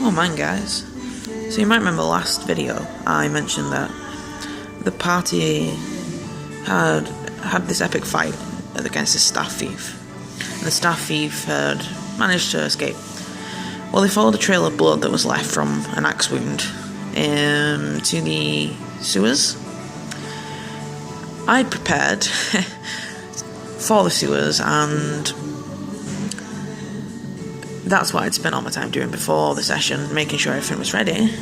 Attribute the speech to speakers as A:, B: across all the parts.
A: Oh man, guys. So you might remember last video I mentioned that the party had this epic fight against a staff thief. And the staff thief had managed to escape. Well, they followed a trail of blood that was left from an axe wound to the sewers. I prepared for the sewers, and that's what I'd spent all my time doing before the session, making sure everything was ready.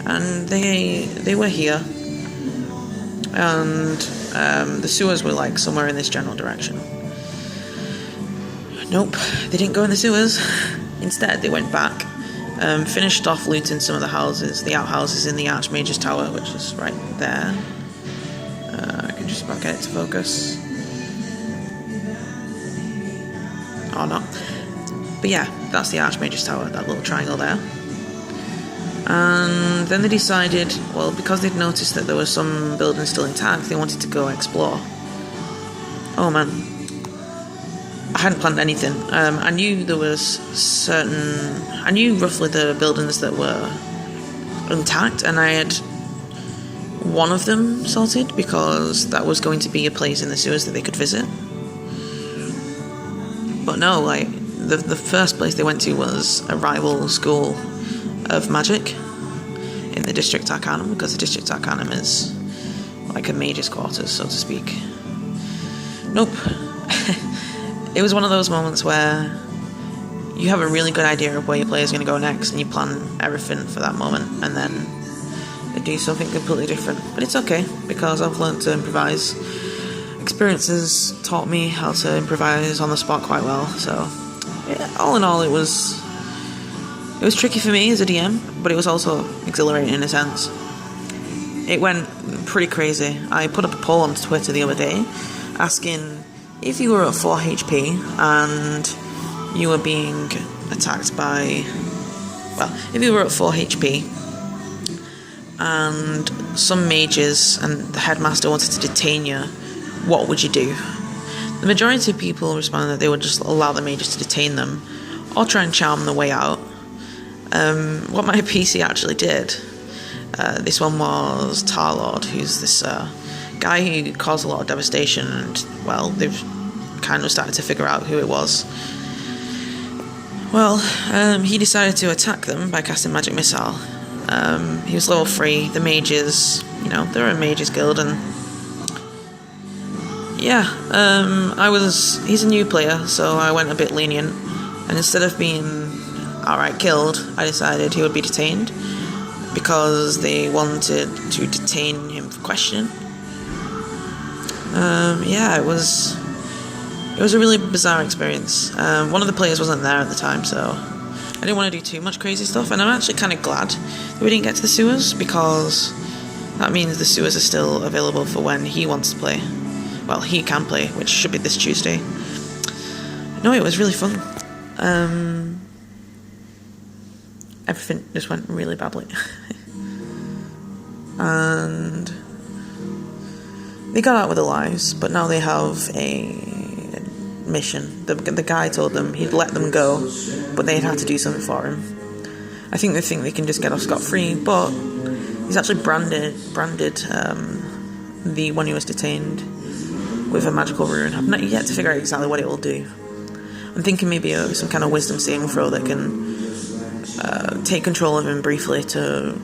A: And they were here, and the sewers were like somewhere in this general direction. Nope, they didn't go in the sewers. Instead, they went back, finished off looting some of the houses, the outhouses in the Archmage's Tower, which is right there. I can just about get it to focus. Or not. But yeah, that's the Archmage's Tower, that little triangle there. And then they decided, well, because they'd noticed that there were some buildings still intact, they wanted to go explore. Oh man, I hadn't planned anything. I knew there was I knew roughly the buildings that were intact, and I had one of them sorted because that was going to be a place in the sewers that they could visit. But no, like, the first place they went to was a rival school of magic in the District Arcanum, because the District Arcanum is like a mage's quarters, so to speak. Nope. It was one of those moments where you have a really good idea of where your player is going to go next, and you plan everything for that moment, and then they do something completely different. But it's okay, because I've learned to improvise. Experiences taught me how to improvise on the spot quite well, so yeah, all in all, it was tricky for me as a DM, but it was also exhilarating in a sense. It went pretty crazy. I put up a poll on Twitter the other day asking if you were at 4 HP and you were being attacked by... Well, if you were at 4 HP and some mages and the headmaster wanted to detain you, what would you do? The majority of people responded that they would just allow the mages to detain them or try and charm the way out. What my PC actually did, this one was Tarlord, who's this guy who caused a lot of devastation, and, well, they've kind of started to figure out who it was. Well, he decided to attack them by casting Magic Missile. He was level 3, the mages, they're a mages guild, and yeah, he's a new player, so I went a bit lenient, and instead of being outright killed, I decided he would be detained, because they wanted to detain him for questioning. Yeah, it was a really bizarre experience. One of the players wasn't there at the time, so I didn't want to do too much crazy stuff, and I'm actually kind of glad that we didn't get to the sewers, because that means the sewers are still available for when he wants to play. Well, he can play, which should be this Tuesday. No, it was really fun. Everything just went really badly. And they got out with their lives, but now they have a mission. The guy told them he'd let them go, but they'd have to do something for him. I think they can just get off scot-free, but he's actually branded the one who was detained with a magical rune. I've not yet to figure out exactly what it will do. I'm thinking maybe some kind of wisdom saving throw that can take control of him briefly to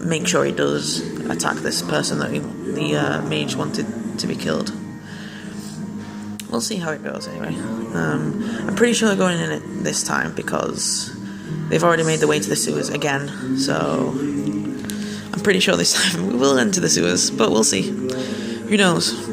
A: make sure he does attack this person that the mage wanted to be killed. We'll see how it goes anyway. I'm pretty sure they're going in it this time, because they've already made their way to the sewers again, so I'm pretty sure this time we will enter the sewers, but we'll see. Who knows?